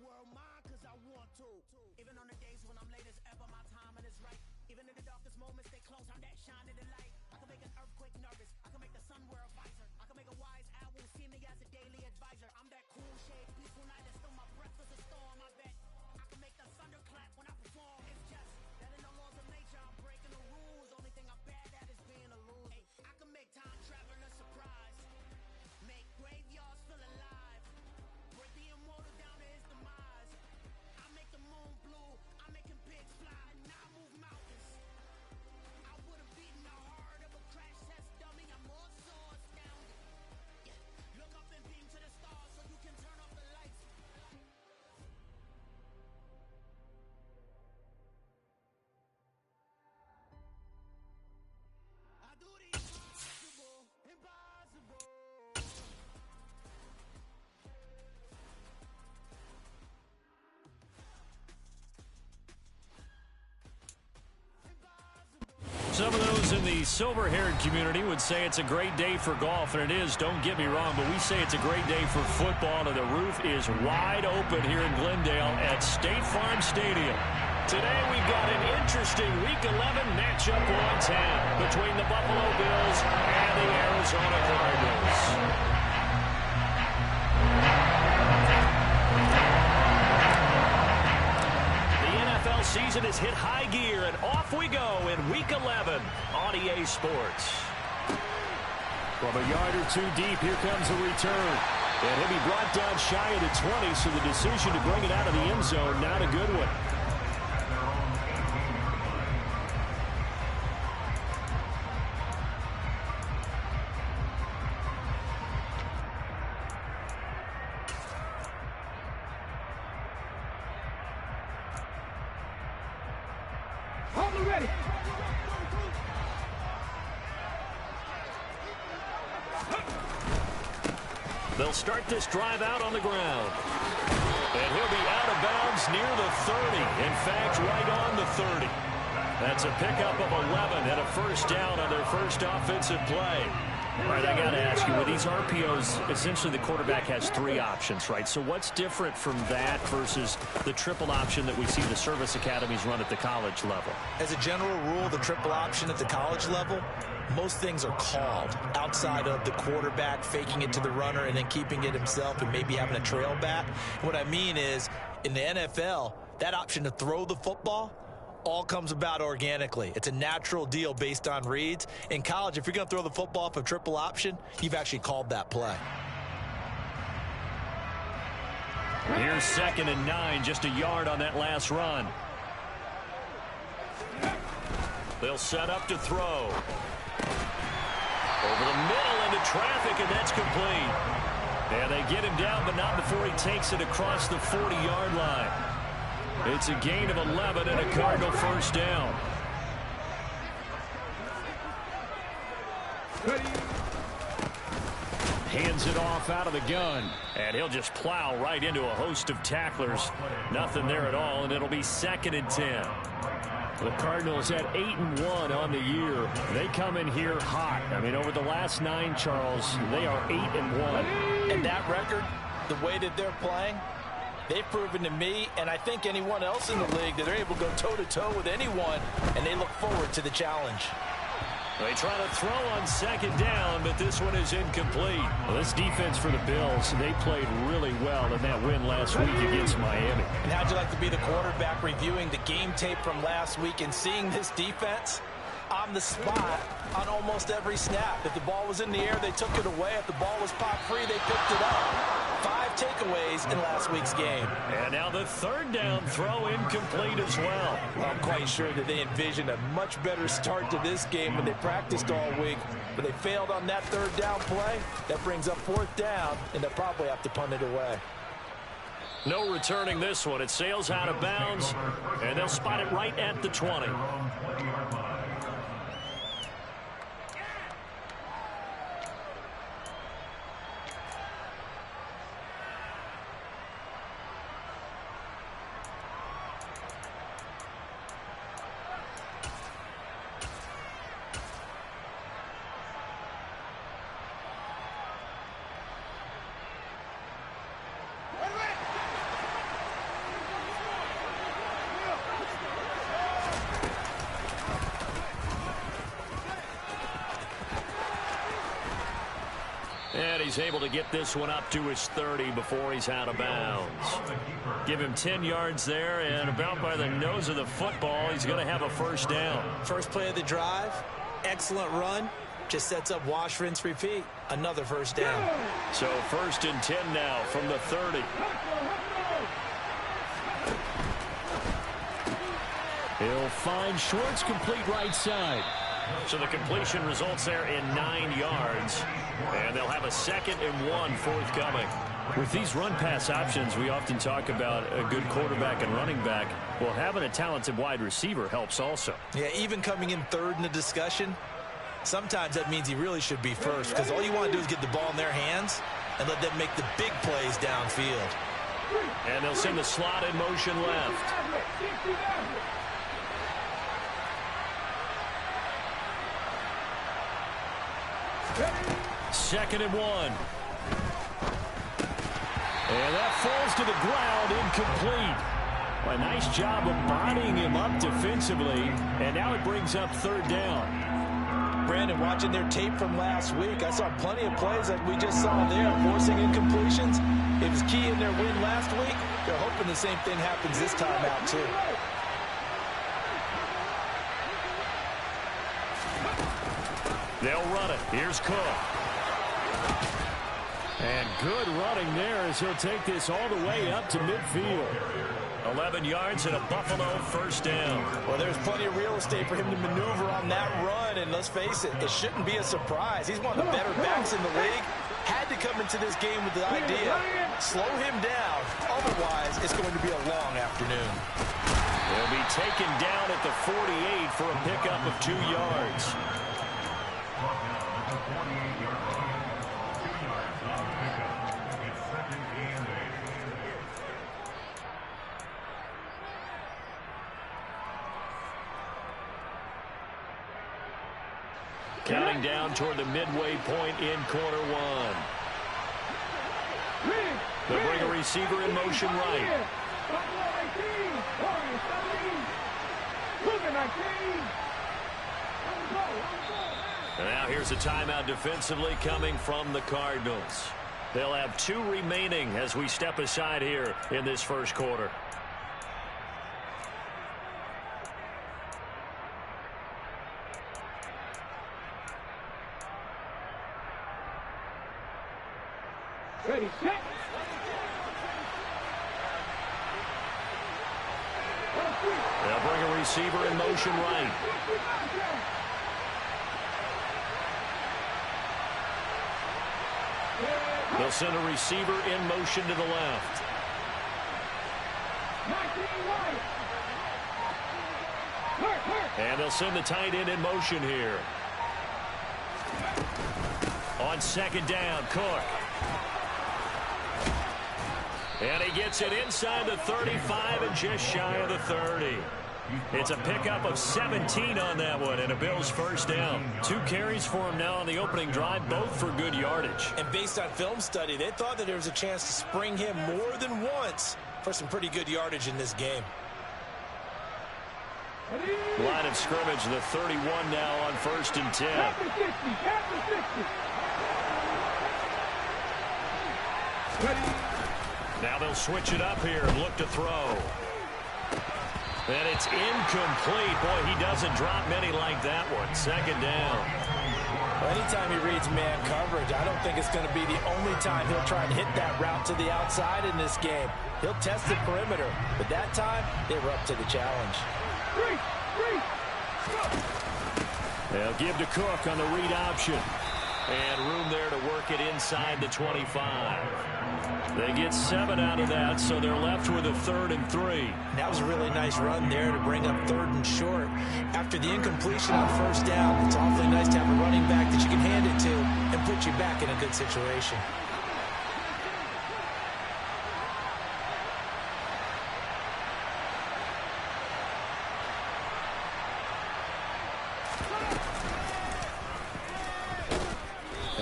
world mine cause I want to. Even on the days when I'm late as ever, my timing is right. Even in the darkest moments, they close, I'm that shining the light. I can make an earthquake nervous, I can make the sun wear a visor. I can make a wise owl see me as a daily advisor. I'm that cool shade, peaceful night, and still my breath is a storm. I bet I can make the thunder clap when I perform. It's just that in the laws of nature, I'm breaking the rules. Only thing I'm bad at is being a loser. Hey, I can make time travel a surprise, make graveyards feel alive, break the immortal down to his demise. I make the moon blue, I'm making pigs fly, and I move mountains. I would have beaten the heart of a crash test dummy. I'm more so astounded. Yeah. Look up and beam to the stars so you can turn off the lights. I do the impossible, impossible. Some of those in the silver-haired community would say it's a great day for golf, and it is, don't get me wrong, but we say it's a great day for football, and the roof is wide open here in Glendale at State Farm Stadium. Today we've got an interesting Week 11 matchup on tap between the Buffalo Bills and the Arizona Cardinals. Season has hit high gear, and off we go in Week 11 on EA Sports. From a yard or two deep, here comes a return. And he'll be brought down shy of the 20, so the decision to bring it out of the end zone, not a good one. They'll start this drive out on the ground. And he'll be out of bounds near the 30. In fact, right on the 30. That's a pickup of 11 and a first down on their first offensive play. All right, I got to ask you, with these RPOs, essentially the quarterback has three options, right? So what's different from that versus the triple option that we see the service academies run at the college level? As a general rule, the triple option at the college level, most things are called outside of the quarterback faking it to the runner and then keeping it himself and maybe having a trail back. What I mean is, in the NFL, that option to throw the football all comes about organically. It's a natural deal based on reads. In college, if you're going to throw the football off a triple option, you've actually called that play. Here's 2nd and 9, just a yard on that last run. They'll set up to throw. Over the middle into traffic, and that's complete. And they get him down, but not before he takes it across the 40-yard line. It's a gain of 11 and a Cardinal first down. Hands it off out of the gun, and he'll just plow right into a host of tacklers. Nothing there at all, and it'll be 2nd and 10. The Cardinals at 8-1 on the year. They come in here hot. I mean, over the last 9, Charles, they are 8-1. And that record, the way that they're playing, they've proven to me, and I think anyone else in the league, that they're able to go toe-to-toe with anyone, and they look forward to the challenge. They try to throw on 2nd down, but this one is incomplete. Well, this defense for the Bills, they played really well in that win last week against Miami. And how'd you like to be the quarterback reviewing the game tape from last week and seeing this defense on the spot on almost every snap? If the ball was in the air, they took it away. If the ball was pop free, they picked it up. 5 takeaways in last week's game. And now the 3rd down throw incomplete as well. I'm quite sure that they envisioned a much better start to this game when they practiced all week. But they failed on that 3rd down play. That brings up 4th down, and they'll probably have to punt it away. No returning this one. It sails out of bounds, and they'll spot it right at the 20. he's able to get this one up to his 30 before he's out of bounds. Give him 10 yards there, and about by the nose of the football, he's going to have a first down. First play of the drive, excellent run. Just sets up wash, rinse, repeat. Another first down. So 1st and 10 now from the 30. He'll find Schwartz, complete right side. So the completion results there in 9 yards. And they'll have a 2nd and 1 forthcoming. With these run-pass options, we often talk about a good quarterback and running back. Well, having a talented wide receiver helps also. Yeah, even coming in 3rd in the discussion, sometimes that means he really should be first, because all you want to do is get the ball in their hands and let them make the big plays downfield. And they'll send the slot in motion left. 2nd and 1. And that falls to the ground, incomplete. Well, a nice job of bodying him up defensively, and now it brings up 3rd down. Brandon, watching their tape from last week, I saw plenty of plays like we just saw there, forcing incompletions. It was key in their win last week. They're hoping the same thing happens this time out, too. They'll run it. Here's Cook. And good running there as he'll take this all the way up to midfield. 11 yards and a Buffalo first down. Well, there's plenty of real estate for him to maneuver on that run, and let's face it, it shouldn't be a surprise. He's one of the better backs in the league. Had to come into this game with the idea, slow him down, otherwise it's going to be a long afternoon. He'll be taken down at the 48 for a pickup of 2 yards. Counting down toward the midway point in quarter 1. They'll bring a receiver in motion right. And now here's a timeout defensively coming from the Cardinals. They'll have 2 remaining as we step aside here in this first quarter. Ready, set. They'll bring a receiver in motion right. They'll send a receiver in motion to the left. And they'll send the tight end in motion here. On 2nd down, Cook. And he gets it inside the 35 and just shy of the 30. It's a pickup of 17 on that one and a Bills first down. 2 carries for him now on the opening drive, both for good yardage. And based on film study, they thought that there was a chance to spring him more than once for some pretty good yardage in this game. Line of scrimmage, the 31 now on 1st and 10. Now they'll switch it up here and look to throw. And it's incomplete. Boy, he doesn't drop many like that one. 2nd down. Well, anytime he reads man coverage, I don't think it's going to be the only time he'll try and hit that route to the outside in this game. He'll test the perimeter, but that time they were up to the challenge. They'll give to Cook on the read option. And room there to work it inside the 25. They get 7 out of that, so they're left with a 3rd and 3. That was a really nice run there to bring up 3rd and short. After the incompletion on 1st down, it's awfully nice to have a running back that you can hand it to and put you back in a good situation.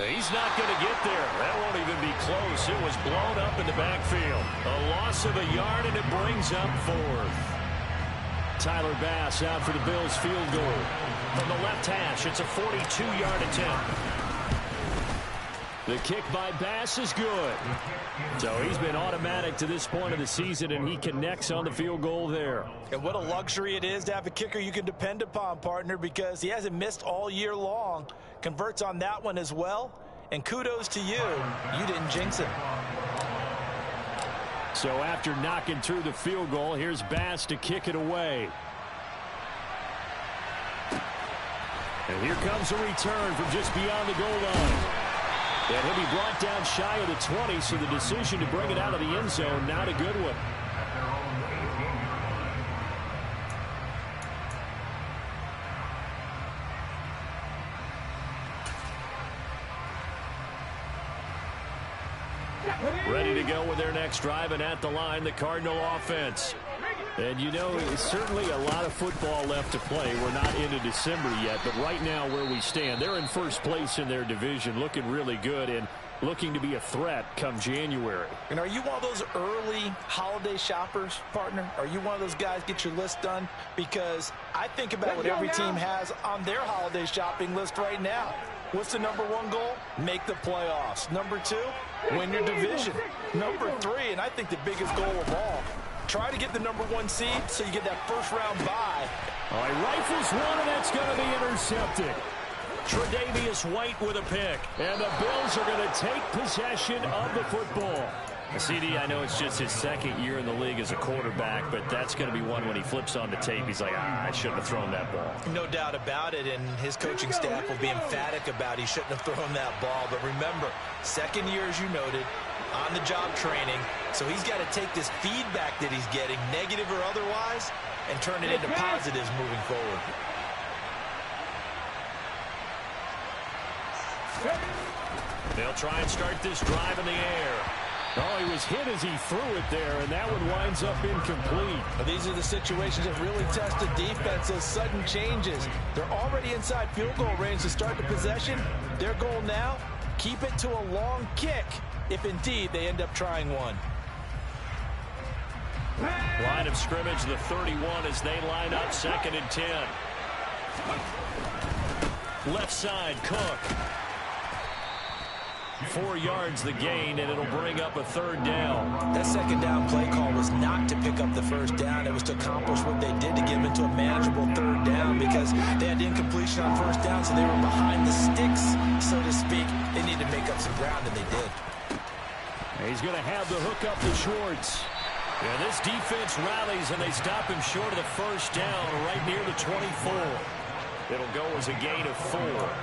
He's not going to get there. That won't even be close. It was blown up in the backfield. A loss of a yard, and it brings up 4th. Tyler Bass out for the Bills field goal. From the left hash, it's a 42-yard attempt. The kick by Bass is good. So he's been automatic to this point of the season, and he connects on the field goal there. And what a luxury it is to have a kicker you can depend upon, partner, because he hasn't missed all year long. Converts on that one as well. And kudos to you. You didn't jinx it. So after knocking through the field goal, here's Bass to kick it away. And here comes a return from just beyond the goal line. And he'll be brought down shy of the 20, so the decision to bring it out of the end zone, not a good one. Ready to go with their next drive, and at the line, the Cardinal offense. And you know, it's certainly a lot of football left to play. We're not into December yet, but right now where we stand, they're in first place in their division, looking really good and looking to be a threat come January. And are you one of those early holiday shoppers, partner? Are you one of those guys get your list done? Because I think about what every team has on their holiday shopping list right now. What's the number one goal? Make the playoffs. Number two, win your division. Number three, and I think the biggest goal of all, try to get the number one seed so you get that first round bye. All right, rifles one, and that's going to be intercepted. Tre'Davious White with a pick. And the Bills are going to take possession of the football. CD, I know it's just his second year in the league as a quarterback, but that's going to be one when he flips on the tape. He's like, I shouldn't have thrown that ball. No doubt about it, and his coaching staff will be emphatic about he shouldn't have thrown that ball. But remember, second year, as you noted, on-the-job training, so he's got to take this feedback that he's getting, negative or otherwise, and turn it into positives moving forward. They'll try and start this drive in the air. Oh, he was hit as he threw it there, and that one winds up incomplete. Well, these are the situations that really test the defense, those sudden changes. They're already inside field goal range to start the possession. Their goal now, keep it to a long kick, if indeed they end up trying one. Line of scrimmage, the 31 as they line up 2nd and 10. Left side, Cook. 4 yards the gain, and it'll bring up a 3rd down. That 2nd down play call was not to pick up the 1st down. It was to accomplish what they did to get them into a manageable 3rd down because they had incompletion on 1st down, so they were behind the sticks, so to speak. They needed to make up some ground, and they did. He's going to have the hook up to Schwartz. And this defense rallies, and they stop him short of the 1st down right near the 24. It'll go as a gain of 4,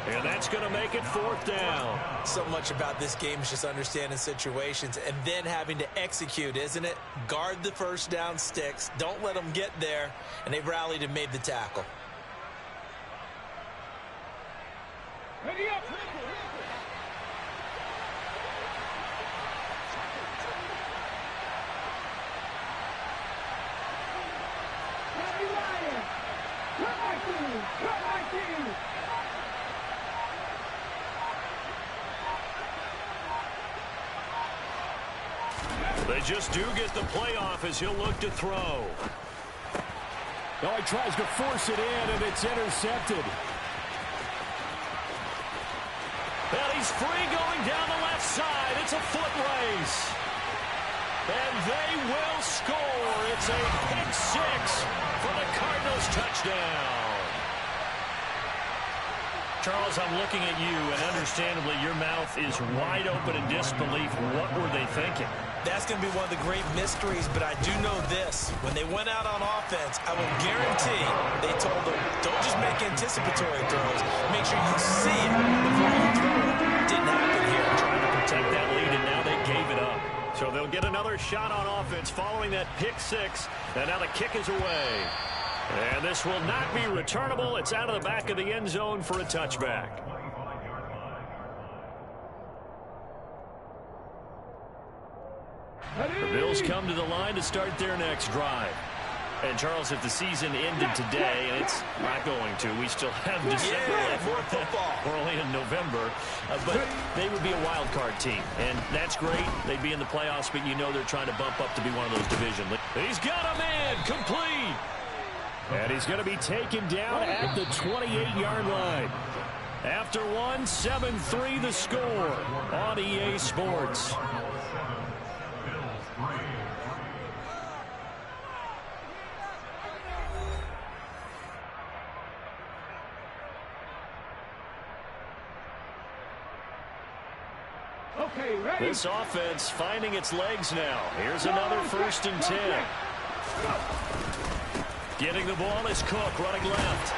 and that's going to make it 4th down. So much about this game is just understanding situations and then having to execute, isn't it? Guard the 1st down sticks. Don't let them get there, and they've rallied and made the tackle. Ready up. They just do get the playoff as he'll look to throw. Oh, he tries to force it in, and it's intercepted. And he's free going down the left side. It's a foot race. And they will score. It's a pick 6 for the Cardinals touchdown. Charles, I'm looking at you, and understandably, your mouth is wide open in disbelief. What were they thinking? That's going to be one of the great mysteries, but I do know this. When they went out on offense, I will guarantee they told them, don't just make anticipatory throws. Make sure you see it before you throw it. Didn't happen here. Trying to protect that lead, and now they gave it up. So they'll get another shot on offense following that pick 6, and now the kick is away. And this will not be returnable. It's out of the back of the end zone for a touchback. The Bills come to the line to start their next drive. And, Charles, if the season ended today, and it's not going to, we still have December left. More football. We're only in November. But they would be a wild card team. And that's great. They'd be in the playoffs, but you know they're trying to bump up to be one of those division leagues. He's got a man complete. And he's going to be taken down at the 28-yard line. After one, 7-3 the score on EA Sports. Okay, ready? This offense finding its legs now. Here's another 1st and 10. Getting the ball is Cook running left.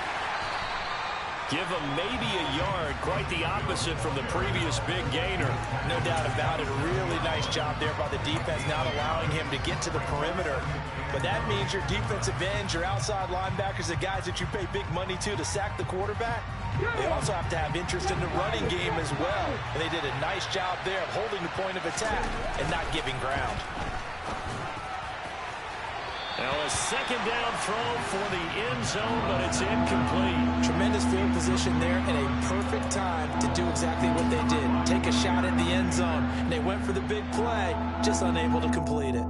Give him maybe a yard, quite the opposite from the previous big gainer. No doubt about it. A really nice job there by the defense, not allowing him to get to the perimeter. But that means your defensive ends, your outside linebackers, the guys that you pay big money to sack the quarterback, they also have to have interest in the running game as well. And they did a nice job there of holding the point of attack and not giving ground. Now a 2nd down throw for the end zone, but it's incomplete. Tremendous field position there and a perfect time to do exactly what they did. Take a shot at the end zone. And they went for the big play, just unable to complete it.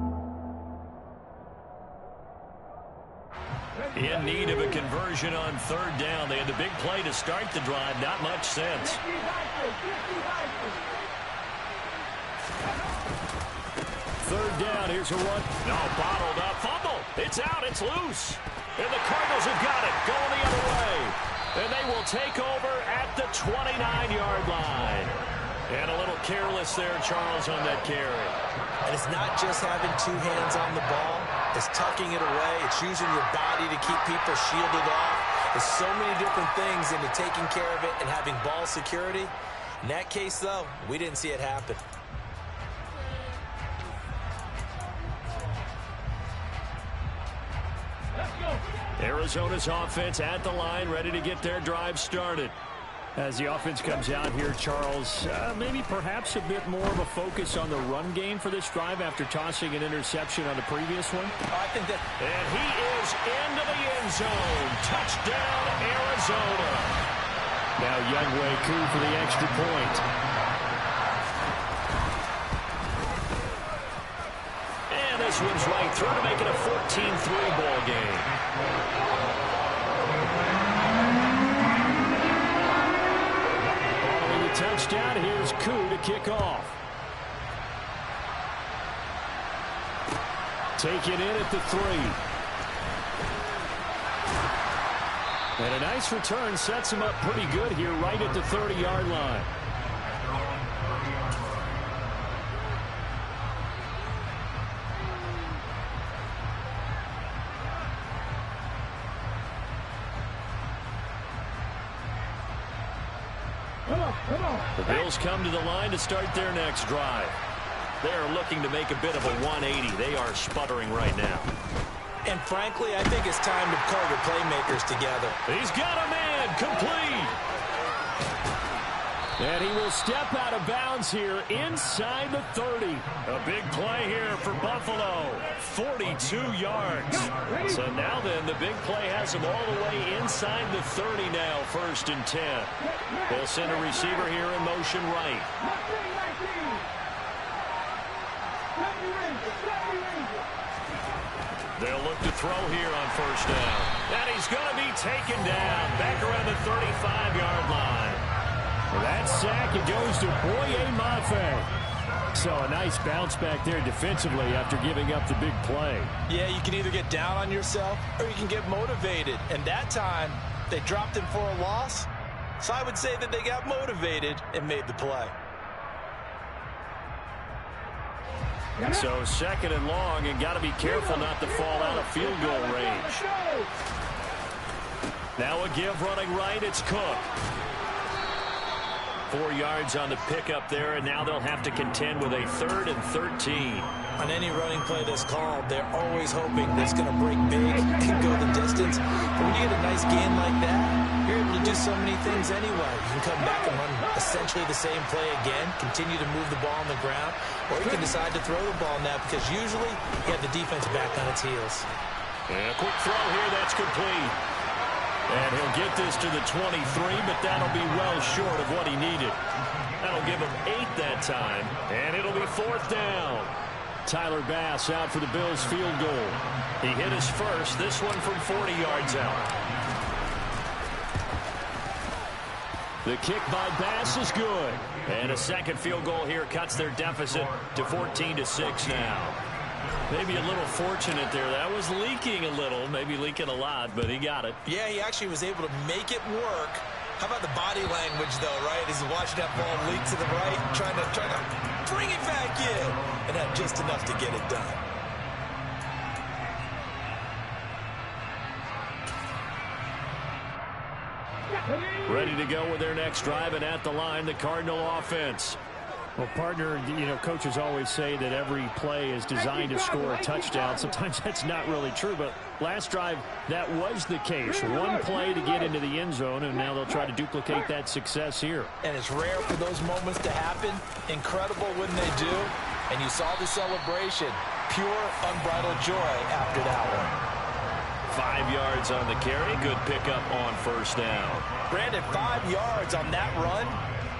In need of a conversion on 3rd down. They had the big play to start the drive. Not much sense. 3rd down. Here's a run. No, bottled up. Fumble. It's out. It's loose. And the Cardinals have got it. Going the other way. And they will take over at the 29-yard line. And a little careless there, Charles, on that carry. And it's not just having 2 hands on the ball. It's tucking it away. It's using your body to keep people shielded off. There's so many different things into taking care of it and having ball security. In that case, though, we didn't see it happen. Arizona's offense at the line, ready to get their drive started. As the offense comes out here, Charles, maybe perhaps a bit more of a focus on the run game for this drive after tossing an interception on the previous one. I think that... And he is into the end zone. Touchdown, Arizona. Now Younghoe Koo for the extra point. And this one's right through to make it a 14-3 ball game. Touchdown. Here's Koo to kick off. Take it in at the 3. And a nice return sets him up pretty good here right at the 30-yard line. The Bills come to the line to start their next drive. They're looking to make a bit of a 180. They are sputtering right now. And frankly, I think it's time to call your playmakers together. He's got a man, complete. And he will step out of bounds here inside the 30. A big play here for Buffalo. 42 yards. So now then, the big play has him all the way inside the 30 now, 1st and 10. They'll send a receiver here in motion right. They'll look to throw here on 1st down. And he's going to be taken down back around the 35-yard line. With that sack, it goes to Boye Mafe. So a nice bounce back there defensively after giving up the big play. Yeah, you can either get down on yourself or you can get motivated. And that time, they dropped him for a loss. So I would say that they got motivated and made the play. So 2nd and long, and got to be careful not to fall out of field goal range. Now a give running right, it's Cook. 4 yards on the pickup there, and now they'll have to contend with a 3rd and 13. On any running play that's called, they're always hoping that it's going to break big and go the distance. But when you get a nice gain like that, you're able to do so many things anyway. You can come back and run essentially the same play again, continue to move the ball on the ground, or you can decide to throw the ball now because usually you have the defense back on its heels. And a quick throw here, that's complete. And he'll get this to the 23, but that'll be well short of what he needed. That'll give him 8 that time, and it'll be 4th down. Tyler Bass out for the Bills field goal. He hit his first, this one from 40 yards out. The kick by Bass is good. And a second field goal here cuts their deficit to 14-6 now. Maybe a little fortunate there. That was leaking a little, maybe leaking a lot, but he got it. Yeah, he actually was able to make it work. How about the body language, though, right? As he's watching that ball leak to the right, trying to bring it back in, and had just enough to get it done. Ready to go with their next drive, and at the line, the Cardinal offense. Well, partner, coaches always say that every play is designed to score a touchdown. Sometimes that's not really true, but last drive, that was the case. One play to get into the end zone, and now they'll try to duplicate that success here. And it's rare for those moments to happen. Incredible when they do. And you saw the celebration. Pure, unbridled joy after that one. 5 yards on the carry. Good pickup on first down. Brandon, 5 yards on that run.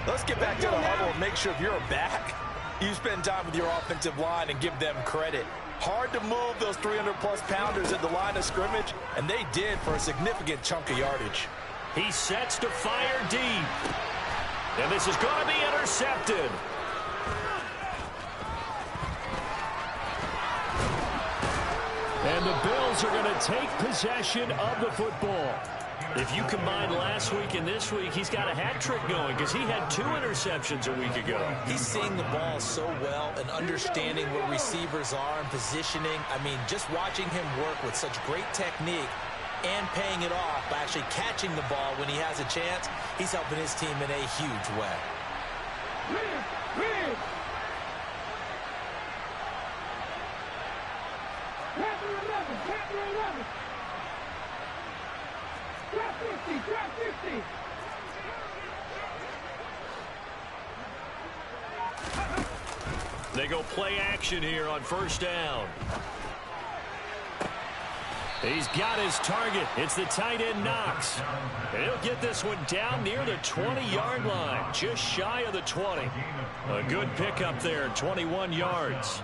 Let's get back to the huddle and make sure if you're back, you spend time with your offensive line and give them credit. Hard to move those 300-plus pounders at the line of scrimmage, and they did for a significant chunk of yardage. He sets to fire deep. And this is going to be intercepted. And the Bills are going to take possession of the football. If you combine last week and this week, he's got a hat trick going because he had 2 interceptions a week ago. He's seeing the ball so well and understanding where receivers are and positioning. I mean, just watching him work with such great technique and paying it off by actually catching the ball when he has a chance, he's helping his team in a huge way. They go play action here on first down. He's got his target. It's the tight end Knox. And he'll get this one down near the 20-yard line, just shy of the 20. A good pickup there, 21 yards.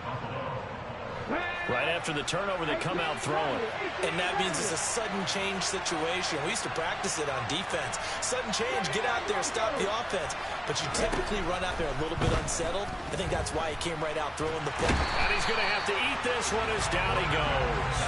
Right after the turnover, they come out throwing. And that means it's a sudden change situation. We used to practice it on defense. Sudden change, get out there, stop the offense. But you typically run out there a little bit unsettled. I think that's why he came right out throwing the ball. And he's going to have to eat this one as down he goes.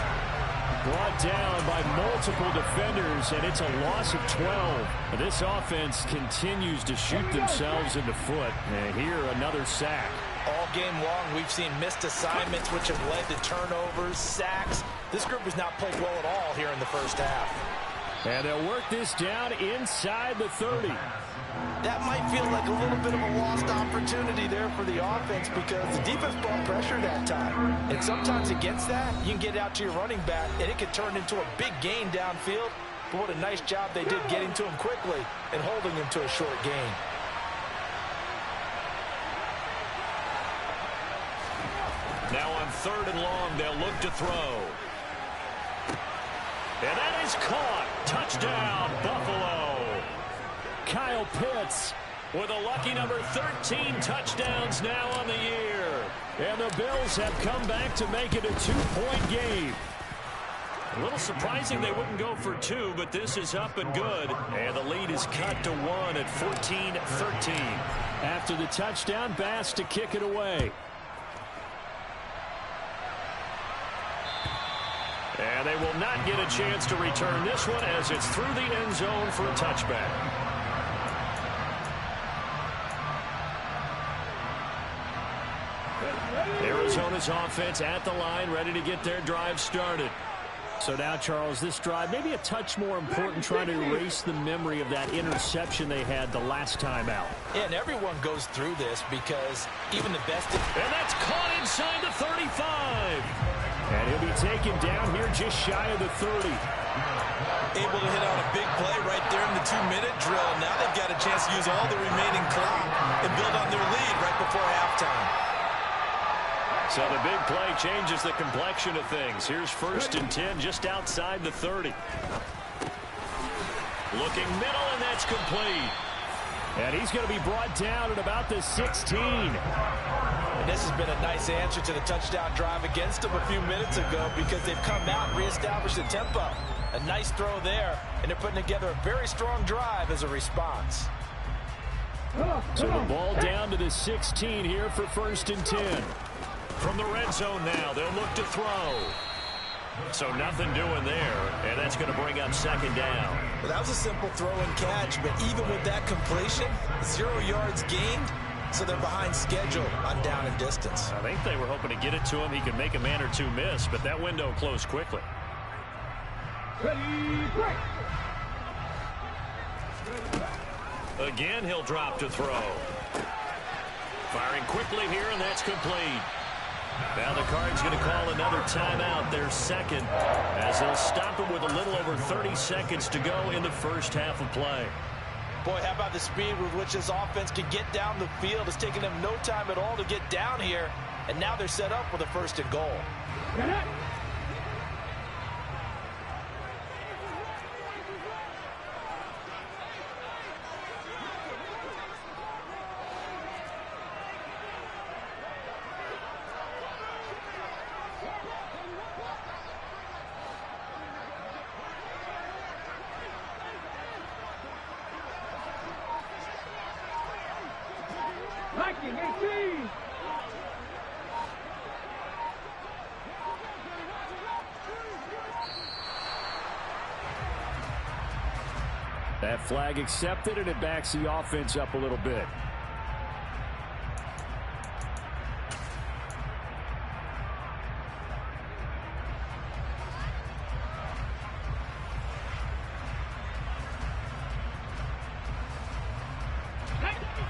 Brought down by multiple defenders, and it's a loss of 12. This offense continues to shoot themselves in the foot. And here, another sack. All game long, we've seen missed assignments, which have led to turnovers, sacks. This group has not played well at all here in the first half. And they'll work this down inside the 30. That might feel like a little bit of a lost opportunity there for the offense because the defense brought pressure that time. And sometimes against that, you can get out to your running back, and it can turn into a big gain downfield. But what a nice job they did getting to him quickly and holding him to a short gain. Now on 3rd and long, they'll look to throw. And that is caught. Touchdown, Buffalo. Kyle Pitts with a lucky number 13 touchdowns now on the year. And the Bills have come back to make it a 2-point game. A little surprising they wouldn't go for 2, but this is up and good. And the lead is cut to 1 at 14-13. After the touchdown, Bass to kick it away. And they will not get a chance to return this one as it's through the end zone for a touchback. Arizona's offense at the line, ready to get their drive started. So now, Charles, this drive maybe a touch more important, trying to erase the memory of that interception they had the last time out. Yeah, and everyone goes through this because even the best... And that's caught inside the 35. And he'll be taken down here just shy of the 30. Able to hit on a big play right there in the 2-minute drill. Now they've got a chance to use all the remaining clock and build on their lead right before halftime. So the big play changes the complexion of things. Here's 1st and 10 just outside the 30. Looking middle, and that's complete. And he's going to be brought down at about the 16. And this has been a nice answer to the touchdown drive against them a few minutes ago because they've come out and reestablished the tempo. A nice throw there, and they're putting together a very strong drive as a response. So the ball down to the 16 here for 1st and 10. From the red zone now, they'll look to throw. So nothing doing there, and that's going to bring up 2nd down. Well, that was a simple throw and catch, but even with that completion, 0 yards gained, so they're behind schedule on down and distance. I think they were hoping to get it to him. He could make a man or two miss, but that window closed quickly. Ready, break. Again, he'll drop to throw. Firing quickly here, and that's complete. Now the Cards going to call another timeout, their 2nd, as they'll stop it with a little over 30 seconds to go in the first half of play. Boy, how about the speed with which this offense can get down the field? It's taken them no time at all to get down here, and now they're set up with a 1st and goal. Get it. Viking 18. That flag accepted, and it backs the offense up a little bit.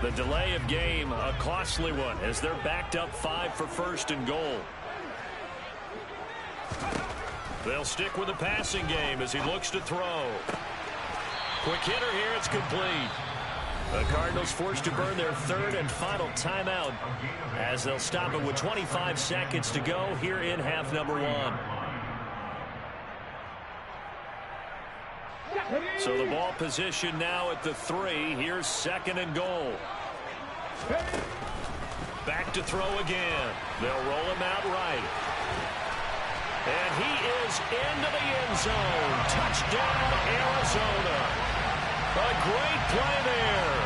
The delay of game, a costly one, as they're backed up 5 for 1st and goal. They'll stick with the passing game as he looks to throw. Quick hitter here, it's complete. The Cardinals forced to burn their 3rd and final timeout as they'll stop it with 25 seconds to go here in half number 1. So the ball position now at the 3. Here's 2nd and goal. Back to throw again. They'll roll him out right. And he is into the end zone. Touchdown, Arizona. A great play there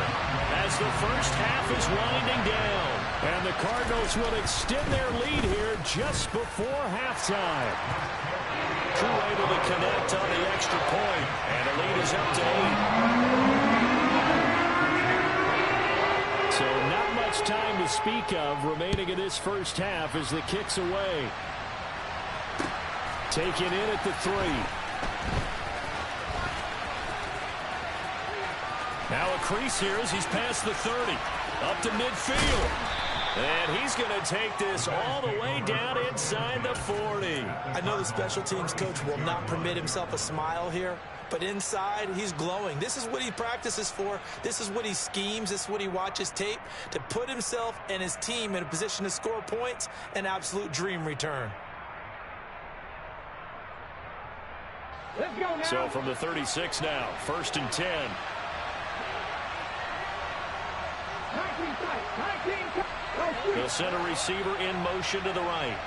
as the first half is winding down. And the Cardinals will extend their lead here just before halftime. Drew able to connect on the extra point, and the lead is up to 8. So not much time to speak of remaining in this first half as the kick's away. Taken in at the 3. Now a crease here as he's past the 30. Up to midfield. And he's going to take this all the way down inside the 40. I know the special teams coach will not permit himself a smile here, but inside, he's glowing. This is what he practices for. This is what he schemes. This is what he watches tape to put himself and his team in a position to score points. An absolute dream return. Let's go now. So from the 36 now, 1st and 10. 19 tight, 19 tight. The center receiver in motion to the right.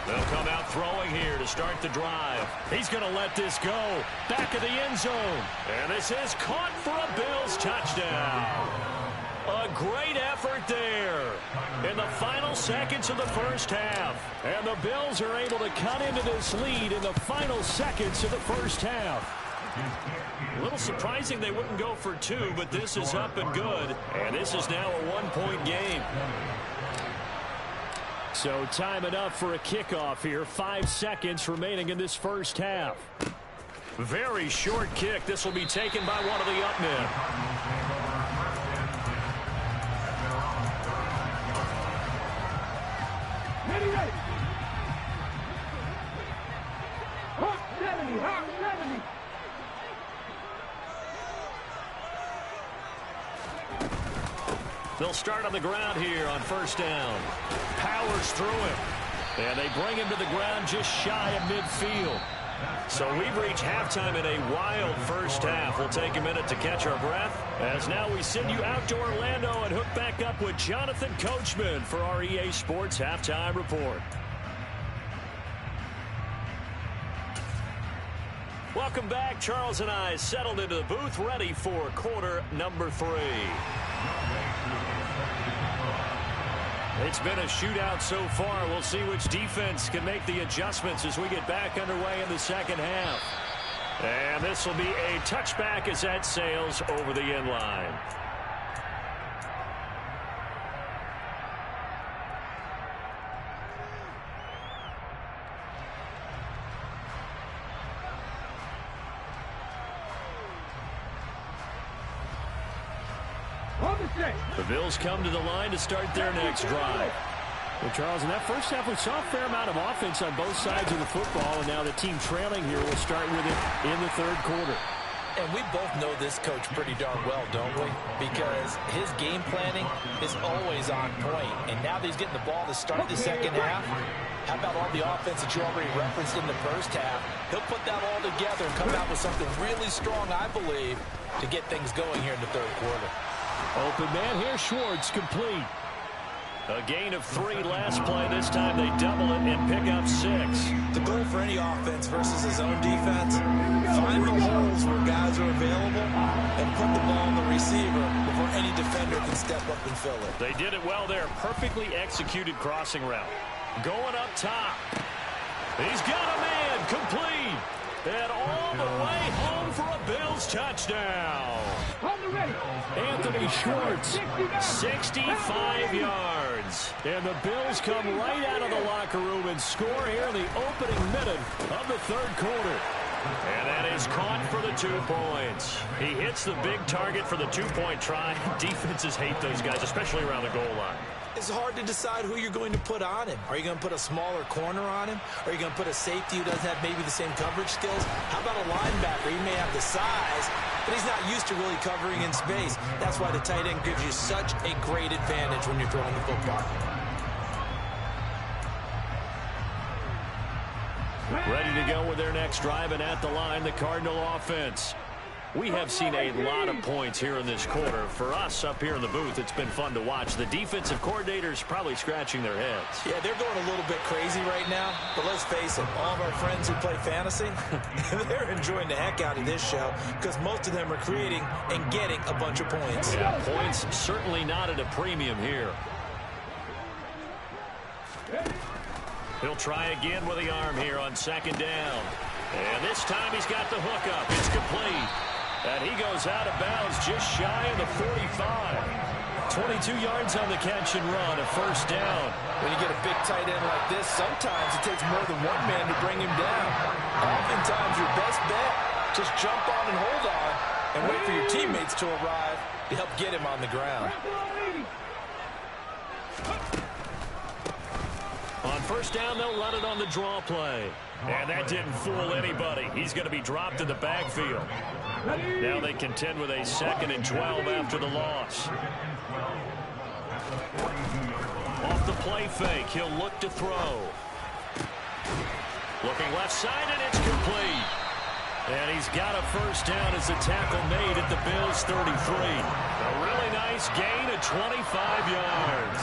They'll come out throwing here to start the drive. He's going to let this go. Back of the end zone. And this is caught for a Bills touchdown. A great effort there in the final seconds of the first half. And the Bills are able to cut into this lead in the final seconds of the first half. A little surprising they wouldn't go for 2, but this is up and good. And this is now a 1-point game. So time enough for a kickoff here. 5 seconds remaining in this first half. Very short kick. This will be taken by one of the up men. Ready. Hawk 70, Hawk 70. They'll start on the ground here on 1st down. Powers through him. And they bring him to the ground just shy of midfield. So we've reached halftime in a wild first half. We'll take a minute to catch our breath as now we send you out to Orlando and hook back up with Jonathan Coachman for our EA Sports Halftime Report. Welcome back. Charles and I settled into the booth, ready for quarter number 3. It's been a shootout so far. We'll see which defense can make the adjustments as we get back underway in the second half. And this will be a touchback as that sails over the end line. The Bills come to the line to start their next drive. Well, Charles, in that first half, we saw a fair amount of offense on both sides of the football, and now the team trailing here will start with it in the third quarter. And we both know this coach pretty darn well, don't we? Because his game planning is always on point. And now that he's getting the ball to start the second half, how about all the offense that you already referenced in the first half? He'll put that all together and come out with something really strong, I believe, to get things going here in the third quarter. Open man here, Schwartz, complete. A gain of 3 last play. This time they double it and pick up 6. The goal for any offense versus his own defense, find the holes where guys are available and put the ball on the receiver before any defender can step up and fill it. They did it well there. Perfectly executed crossing route. Going up top. He's got a man. Complete. And all the way home for a Bills touchdown. Anthony Schwartz, 65 yards. And the Bills come right out of the locker room and score here in the opening minute of the third quarter. And that is caught for the 2 points. He hits the big target for the 2-point try. Defenses hate those guys, especially around the goal line. It's hard to decide who you're going to put on him. Are you going to put a smaller corner on him? Are you going to put a safety who doesn't have maybe the same coverage skills? How about a linebacker? He may have the size, but he's not used to really covering in space. That's why the tight end gives you such a great advantage when you're throwing the football. Ready to go with their next drive, and at the line, the Cardinal offense. We have seen a lot of points here in this quarter. For us up here in the booth, it's been fun to watch. The defensive coordinators probably scratching their heads. Yeah, they're going a little bit crazy right now. But let's face it, all of our friends who play fantasy, they're enjoying the heck out of this show because most of them are creating and getting a bunch of points. Yeah, points certainly not at a premium here. He'll try again with the arm here on second down. And this time he's got the hook up. It's complete. And he goes out of bounds just shy of the 45. 22 yards on the catch and run, a first down. When you get a big tight end like this, sometimes it takes more than one man to bring him down. Oftentimes your best bet, just jump on and hold on and wait for your teammates to arrive to help get him on the ground. On first down, they'll run it on the draw play. And that didn't fool anybody. He's going to be dropped in the backfield. Now they contend with a 2nd and 12 after the loss. Off the play fake, he'll look to throw. Looking left side, and it's complete. And he's got a first down as the tackle made at the Bills' 33. A really nice gain of 25 yards.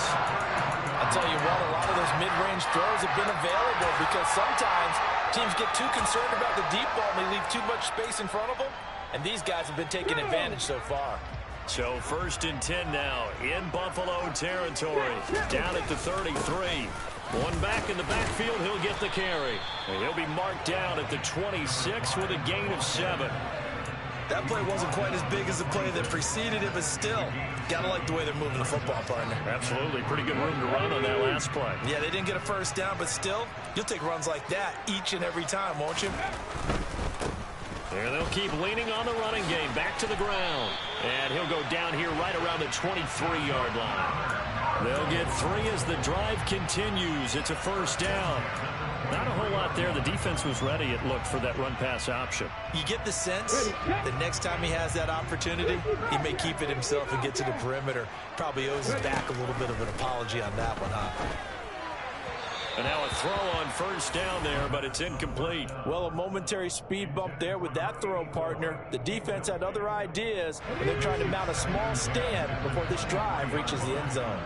I'll tell you what, a lot of those mid-range throws have been available because sometimes teams get too concerned about the deep ball and they leave too much space in front of them, and these guys have been taking advantage so far. So 1st and 10 now in Buffalo territory, down at the 33. One back in the backfield, he'll get the carry. And he'll be marked down at the 26 with a gain of 7. That play wasn't quite as big as the play that preceded it, but still, gotta like the way they're moving the football, partner. Absolutely. Pretty good room to run on that last play. Yeah, they didn't get a first down, but still, you'll take runs like that each and every time, won't you? And they'll keep leaning on the running game. Back to the ground. And he'll go down here right around the 23-yard line. They'll get 3 as the drive continues. It's a first down. Not a whole lot there. The defense was ready, it looked, for that run-pass option. You get the sense the next time he has that opportunity, he may keep it himself and get to the perimeter. Probably owes his back a little bit of an apology on that one, huh? And now a throw on first down there, but it's incomplete. Well, a momentary speed bump there with that throw, partner. The defense had other ideas, but they're trying to mount a small stand before this drive reaches the end zone.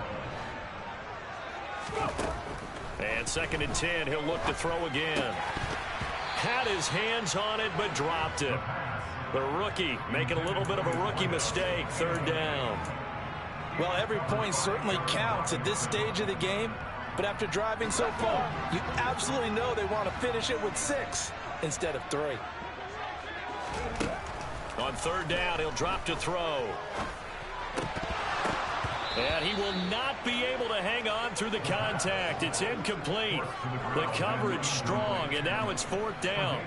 And 2nd and 10, he'll look to throw again. Had his hands on it, but dropped it. The rookie making a little bit of a rookie mistake. Third down. Well, every point certainly counts at this stage of the game. But after driving so far, you absolutely know they want to finish it with 6 instead of 3. On third down, he'll drop to throw. And he will not be able to hang on through the contact. It's incomplete. The coverage strong, and now it's fourth down.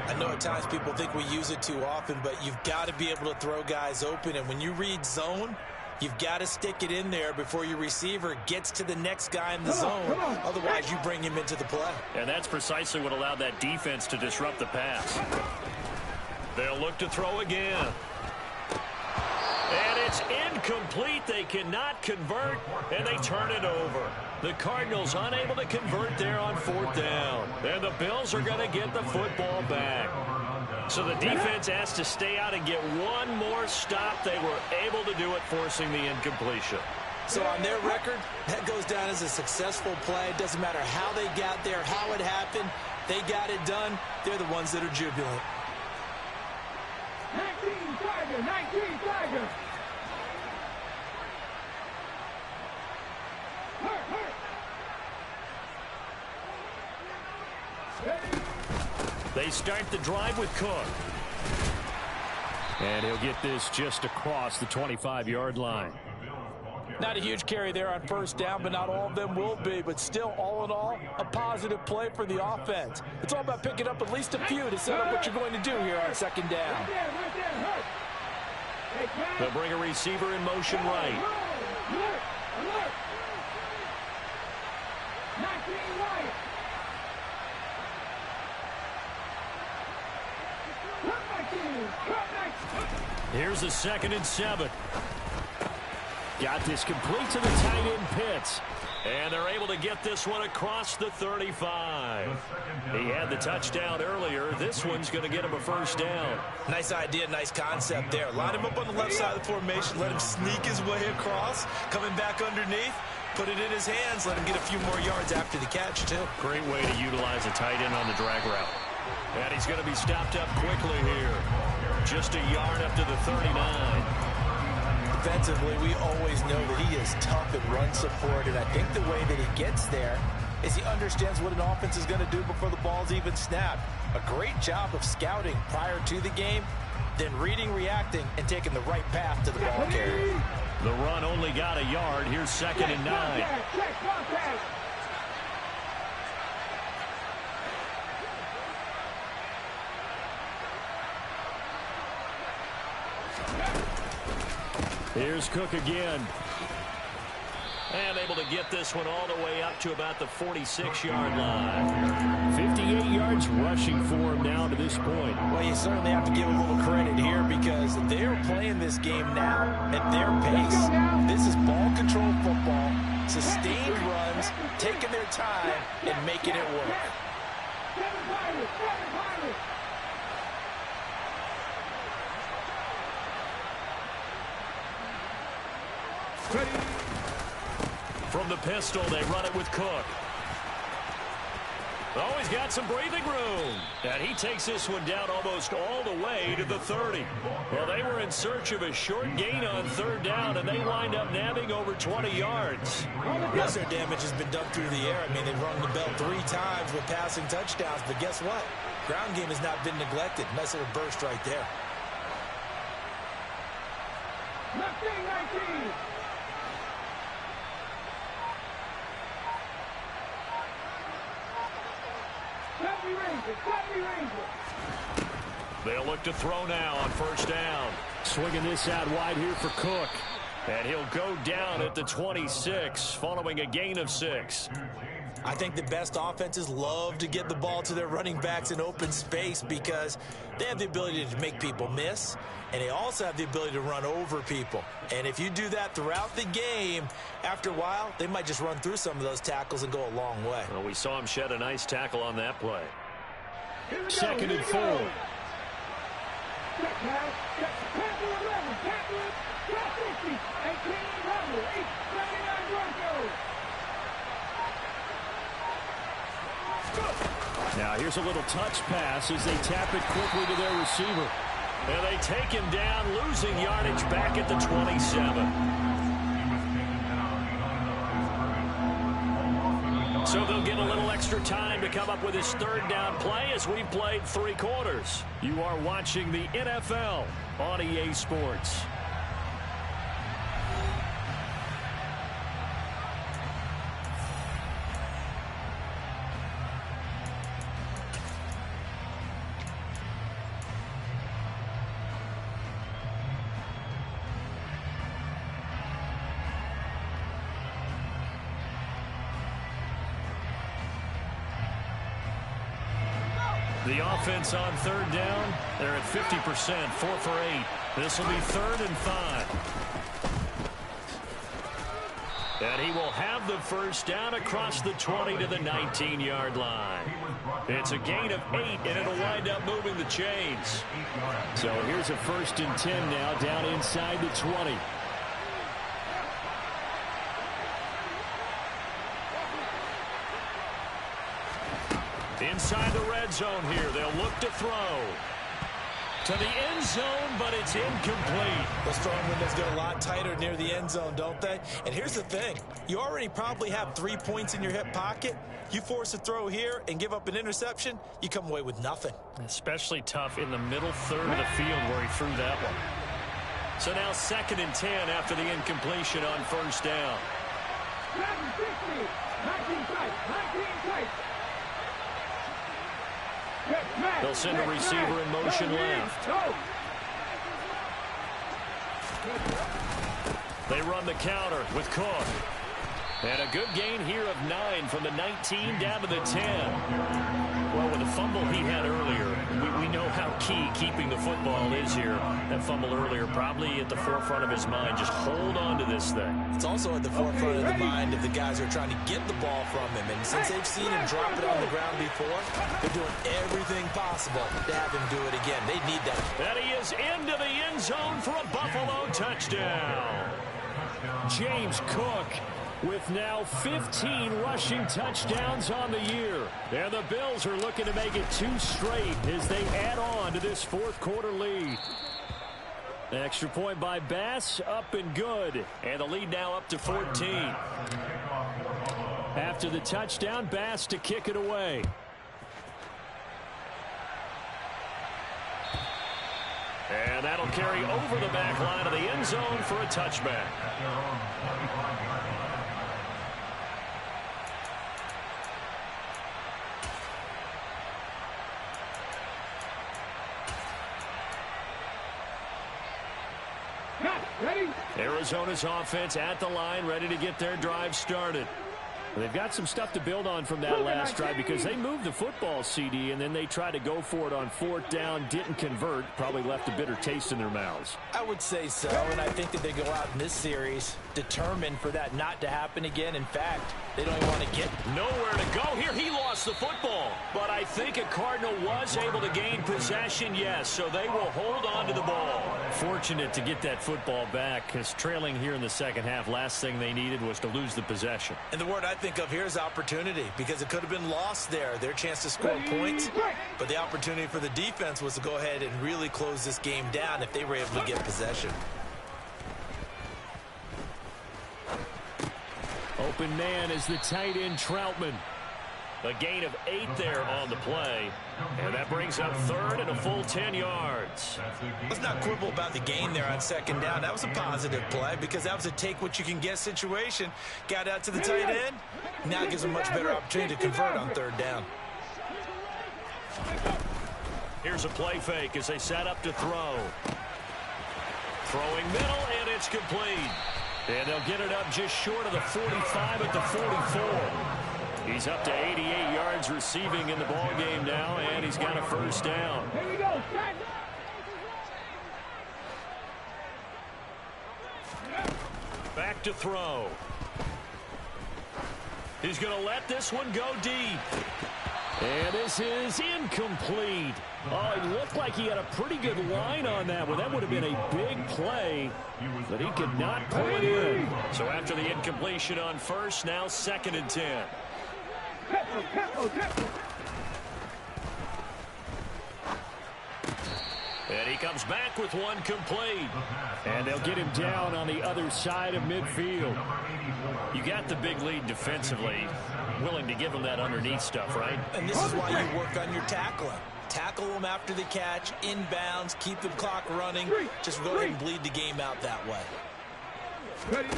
I know at times people think we use it too often, but you've got to be able to throw guys open. And when you read zone, you've got to stick it in there before your receiver gets to the next guy in the zone. Otherwise, you bring him into the play. And that's precisely what allowed that defense to disrupt the pass. They'll look to throw again. And it's incomplete. They cannot convert, and they turn it over. The Cardinals unable to convert there on fourth down. And the Bills are going to get the football back. So the defense has to stay out and get one more stop. They were able to do it, forcing the incompletion. So on their record, that goes down as a successful play. It doesn't matter how they got there, how it happened. They got it done. They're the ones that are jubilant. 19 Tiger, 19 Tiger. They start the drive with Cook. And he'll get this just across the 25-yard line. Not a huge carry there on first down, but not all of them will be. But still, all in all, a positive play for the offense. It's all about picking up at least a few to set up what you're going to do here on second down. They'll bring a receiver in motion right. Here's a 2nd and 7. Got this complete to the tight end Pitts. And they're able to get this one across the 35. He had the touchdown earlier. This one's going to get him a first down. Nice idea, nice concept there. Line him up on the left side of the formation. Let him sneak his way across. Coming back underneath. Put it in his hands. Let him get a few more yards after the catch, too. Great way to utilize a tight end on the drag route. And he's going to be stopped up quickly here. Just a yard up to the 39. Defensively, we always know that he is tough in run support, and I think the way that he gets there is he understands what an offense is going to do before the ball's even snapped. A great job of scouting prior to the game, then reading, reacting, and taking the right path to the ball carrier. The run only got a yard. Here's 2nd and 9. Here's Cook again. And able to get this one all the way up to about the 46-yard line. 58 yards rushing for him now to this point. Well, you certainly have to give a little credit here because they're playing this game now at their pace. This is ball control football, sustained runs, taking their time, and making it work. From the pistol, they run it with Cook. Oh, he's got some breathing room. And he takes this one down almost all the way to the 30. Well, they were in search of a short gain on third down, and they wind up nabbing over 20 yards. Yes, their damage has been done through the air. I mean, they've rung the bell 3 times with passing touchdowns, but guess what? Ground game has not been neglected. Nice little burst right there. 19. They'll look to throw now on first down. Swinging this out wide here for Cook. And he'll go down at the 26 following a gain of 6. I think the best offenses love to get the ball to their running backs in open space because they have the ability to make people miss, and they also have the ability to run over people. And if you do that throughout the game, after a while, they might just run through some of those tackles and go a long way. Well, we saw him shed a nice tackle on that play. 2nd and 4. Now here's a little touch pass as they tap it quickly to their receiver. And they take him down, losing yardage back at the 27. So they'll get a little extra time to come up with his third down play as we've played 3 quarters. You are watching the NFL on EA Sports. The offense on third down, they're at 50%, 4 for 8. This will be 3rd and 5. And he will have the first down across the 20 to the 19-yard line. It's a gain of 8, and it'll wind up moving the chains. So here's a 1st and 10 now, down inside the 20. Inside the red zone here. They'll look to throw to the end zone, but it's incomplete. Those throwing windows get a lot tighter near the end zone, don't they? And here's the thing. You already probably have 3 points in your hip pocket. You force a throw here and give up an interception, you come away with nothing. Especially tough in the middle third of the field where he threw that one. So now 2nd and 10 after the incompletion on 1st down. 7-60, 19 tight, 19 tight. They'll send a receiver in motion left. They run the counter with Cook. And a good gain here of 9 from the 19 down to the 10. Well, with the fumble he had earlier, we know how key keeping the football is here. That fumble earlier probably at the forefront of his mind. Just hold on to this thing. It's also at the forefront of the mind of the guys who are trying to get the ball from him. And since they've seen him drop it on the ground before, they're doing everything possible to have him do it again. They need that. And he is into the end zone for a Buffalo touchdown. James Cook with now 15 rushing touchdowns on the year. And the Bills are looking to make it 2 straight as they add on to this 4th quarter lead. An extra point by Bass, up and good. And the lead now up to 14. After the touchdown, Bass to kick it away. And that'll carry over the back line of the end zone for a touchback. Arizona's offense at the line, ready to get their drive started. They've got some stuff to build on from that last drive because they moved the football, CD, and then they tried to go for it on 4th down, didn't convert, probably left a bitter taste in their mouths. I would say so, and I think that they go out in this series determined for that not to happen again. In fact, they don't even want to get nowhere to go here. He lost the football, but I think a Cardinal was able to gain possession, yes, so they will hold on to the ball. Fortunate to get that football back because trailing here in the second half, last thing they needed was to lose the possession. And the word I think of here is opportunity because it could have been lost there, their chance to score points, but the opportunity for the defense was to go ahead and really close this game down if they were able to get possession. Open man is the tight end Troutman. A gain of 8 there on the play. And that brings up 3rd and a full 10 yards. Let's not quibble about the gain there on 2nd down. That was a positive play because that was a take-what-you-can-get situation. Got out to the tight end. Now gives them much better opportunity to convert on 3rd down. Here's a play fake as they set up to throw. Throwing middle, and it's complete. And they'll get it up just short of the 45 at the 44. He's up to 88 yards receiving in the ball game now, and he's got a first down. Here we go. Back to throw. He's going to let this one go deep. And this is incomplete. Oh, it looked like he had a pretty good line on that one. That would have been a big play, but he could not pull it in. So after the incompletion on 1st, now 2nd and 10. And he comes back with one complete. And they'll get him down on the other side of midfield. You got the big lead defensively. Willing to give him that underneath stuff, right? And this is why you work on your tackling. Tackle them after the catch, inbounds, keep the clock running. Just go ahead and bleed the game out that way. Ready.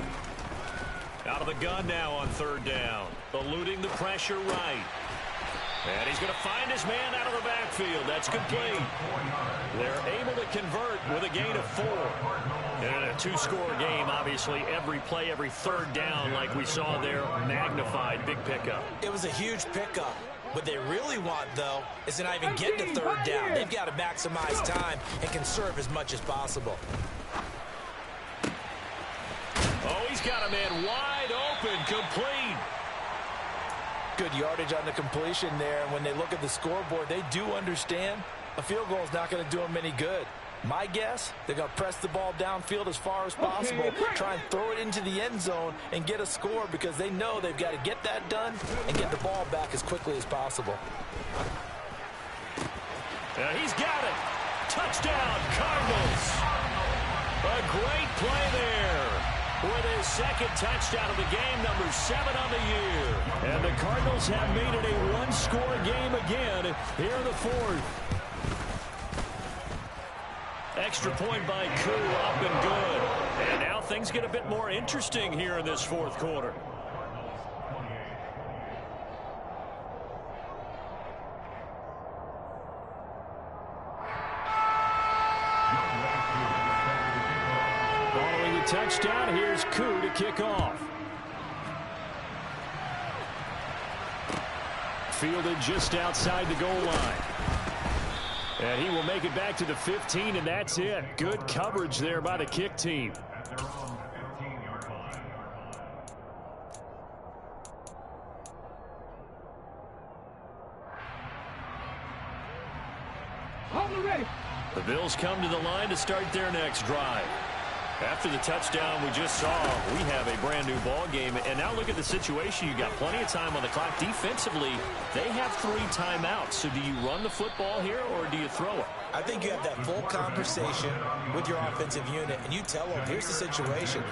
Out of the gun now on third down. Eluding the pressure right. And he's going to find his man out of the backfield. That's complete. They're able to convert with a gain of 4. And a two-score game, obviously, every play, every third down, like we saw there, magnified, big pickup. It was a huge pickup. What they really want, though, is to not even get to third down. They've got to maximize time and conserve as much as possible. Oh, he's got a man wide open, complete. Good yardage on the completion there. And when they look at the scoreboard, they do understand a field goal is not going to do them any good. My guess, they're going to press the ball downfield as far as possible, try and throw it into the end zone and get a score because they know they've got to get that done and get the ball back as quickly as possible. He's got it. Touchdown, Cardinals. A great play there. With his second touchdown of the game, number 7 on the year. And the Cardinals have made it a one-score game again here in the fourth. Extra point by Koo, up and good. And now things get a bit more interesting here in this fourth quarter. Following the touchdown, here's Koo to kick off. Fielded just outside the goal line. And he will make it back to the 15, and that's it. Good coverage there by the kick team. The Bills come to the line to start their next drive. After the touchdown we just saw, we have a brand new ball game. And now look at the situation. You got plenty of time on the clock. Defensively, they have 3 timeouts. So do you run the football here or do you throw it? I think you have that full conversation with your offensive unit, and you tell them, here's the situation.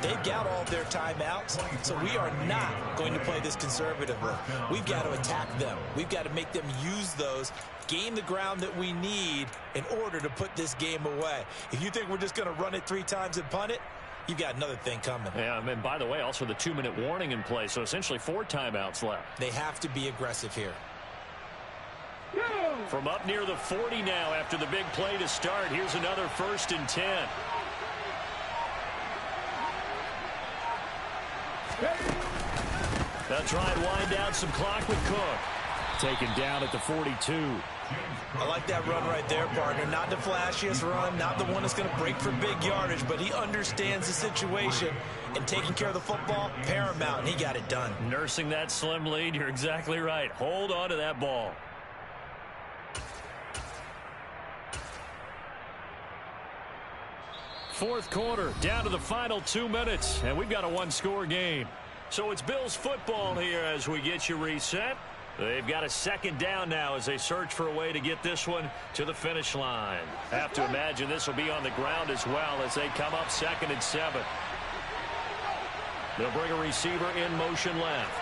They've got all their timeouts, so we are not going to play this conservatively. We've got to attack them. We've got to make them use those, gain the ground that we need in order to put this game away. If you think we're just going to run it 3 times and punt it, you've got another thing coming. Yeah, and by the way, also the 2-minute warning in play, so essentially 4 timeouts left. They have to be aggressive here. From up near the 40 now after the big play to start, here's another 1st and 10. They'll try and wind down some clock with Cook. Taken down at the 42. I like that run right there, partner. Not the flashiest run, not the one that's going to break for big yardage, but he understands the situation, and taking care of the football, paramount, and he got it done. Nursing that slim lead, you're exactly right. Hold on to that ball. Fourth quarter, down to the final 2 minutes, and we've got a 1-score game. So it's Bills football here as we get you reset. They've got a 2nd down now as they search for a way to get this one to the finish line. Have to imagine this will be on the ground as well as they come up 2nd and 7. They'll bring a receiver in motion left.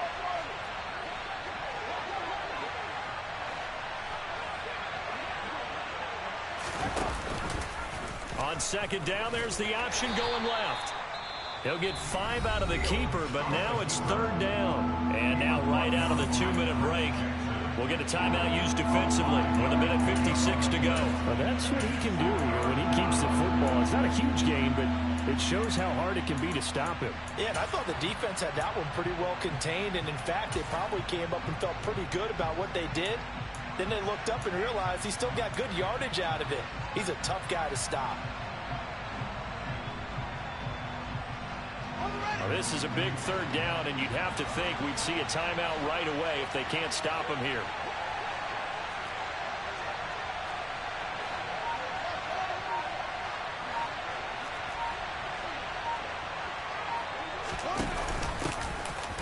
On 2nd down, there's the option going left. He'll get 5 out of the keeper, but now it's 3rd down. And now right out of the 2-minute break, we'll get a timeout used defensively with 1:56 to go. Well, that's what he can do here when he keeps the football. It's not a huge game, but it shows how hard it can be to stop him. Yeah, and I thought the defense had that one pretty well contained, and in fact, they probably came up and felt pretty good about what they did. Then they looked up and realized he still got good yardage out of it. He's a tough guy to stop. Well, this is a big 3rd down, and you'd have to think we'd see a timeout right away if they can't stop him here.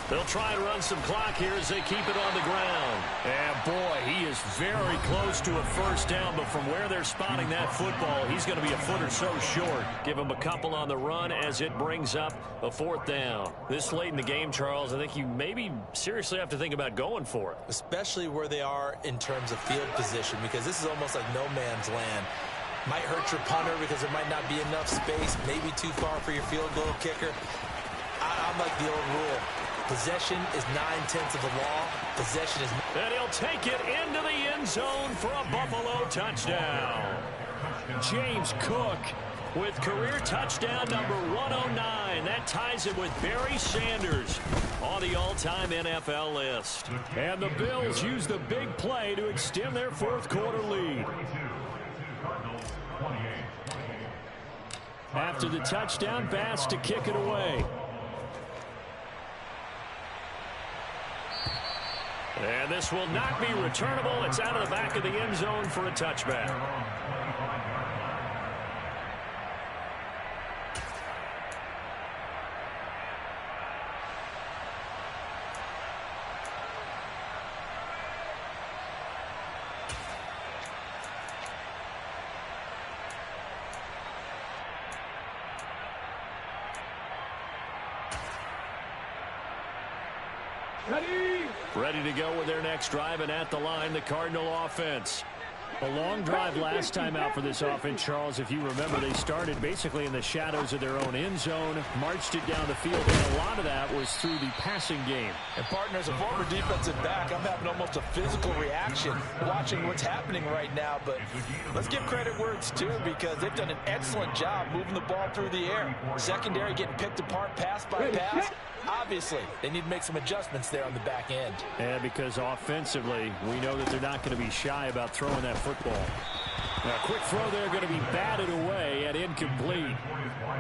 They'll try and run some clock here as they keep it on the ground. And, boy, he is very close to a first down, but from where they're spotting that football, he's going to be a foot or so short. Give him a couple on the run as it brings up a fourth down. This late in the game, Charles, I think you maybe seriously have to think about going for it. Especially where they are in terms of field position, because this is almost like no man's land. Might hurt your punter because there might not be enough space, maybe too far for your field goal kicker. I'm like the old rule. Possession is 9/10 of the law. Possession is... And he'll take it into the end zone for a Buffalo touchdown. James Cook with career touchdown number 109. That ties it with Barry Sanders on the all-time NFL list. And the Bills use the big play to extend their fourth quarter lead. After the touchdown, Bass to kick it away. And this will not be returnable. It's out of the back of the end zone for a touchback. Ready to go with their next drive, and at the line, the Cardinal offense. A long drive last time out for this offense, Charles. If you remember, they started basically in the shadows of their own end zone, marched it down the field, and a lot of that was through the passing game. And, partner, as a former defensive back, I'm having almost a physical reaction watching what's happening right now. But let's give credit where it's due, because they've done an excellent job moving the ball through the air. Secondary getting picked apart pass by pass. Obviously, they need to make some adjustments there on the back end. And because offensively, we know that they're not going to be shy about throwing that football. Now, a quick throw there going to be batted away and incomplete.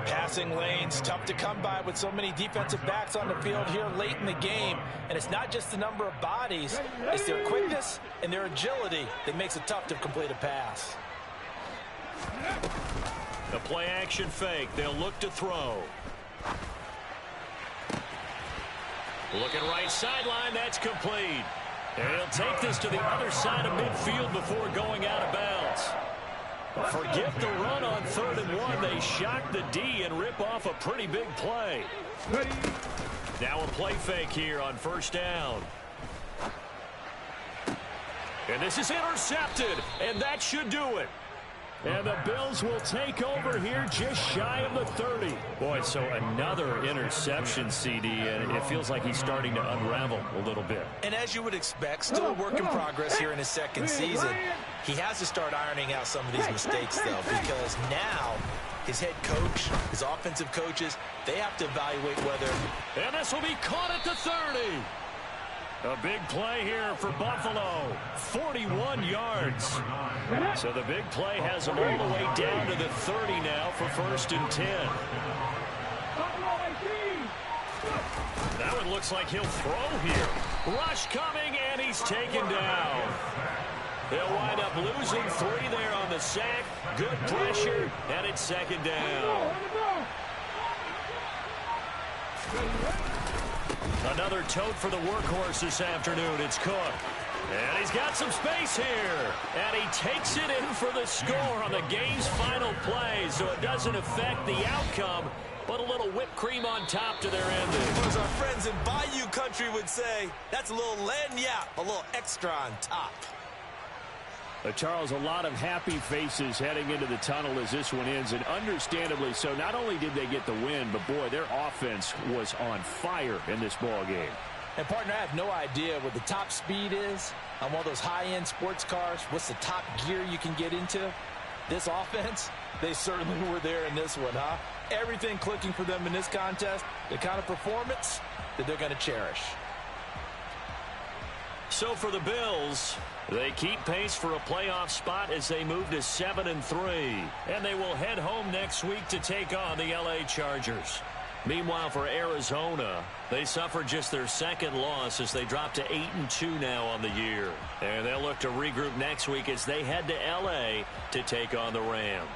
Passing lanes, tough to come by with so many defensive backs on the field here late in the game. And it's not just the number of bodies, it's their quickness and their agility that makes it tough to complete a pass. The play action fake. They'll look to throw. Looking right sideline, that's complete. And he'll take this to the other side of midfield before going out of bounds. Forget the run on 3rd and 1. They shock the D and rip off a pretty big play. Now a play fake here on first down. And this is intercepted, and that should do it. And the Bills will take over here just shy of the 30. Boy, so another interception, CD, and it feels like he's starting to unravel a little bit. And as you would expect, still a work in progress here in his second season. He has to start ironing out some of these mistakes, though, because now his head coach, his offensive coaches, they have to evaluate whether... And this will be caught at the 30. A big play here for Buffalo, 41 yards. So the big play has them all the way down to the 30 now for 1st and 10. That one looks like he'll throw here. Rush coming, and he's taken down. They'll wind up losing 3 there on the sack. Good pressure, and it's 2nd down. Another tote for the workhorse this afternoon. It's Cook. And he's got some space here. And he takes it in for the score on the game's final play. So it doesn't affect the outcome, but a little whipped cream on top to their ending. As our friends in Bayou Country would say, that's a little lagniappe, a little extra on top. Charles, a lot of happy faces heading into the tunnel as this one ends, and understandably so. Not only did they get the win, but, boy, their offense was on fire in this ball game. And, partner, I have no idea what the top speed is on one of those high-end sports cars. What's the top gear you can get into? This offense, they certainly were there in this one, huh? Everything clicking for them in this contest, the kind of performance that they're going to cherish. So for the Bills, they keep pace for a playoff spot as they move to 7-3. And they will head home next week to take on the LA Chargers. Meanwhile, for Arizona, they suffered just their 2nd loss as they drop to 8-2 now on the year. And they'll look to regroup next week as they head to LA to take on the Rams.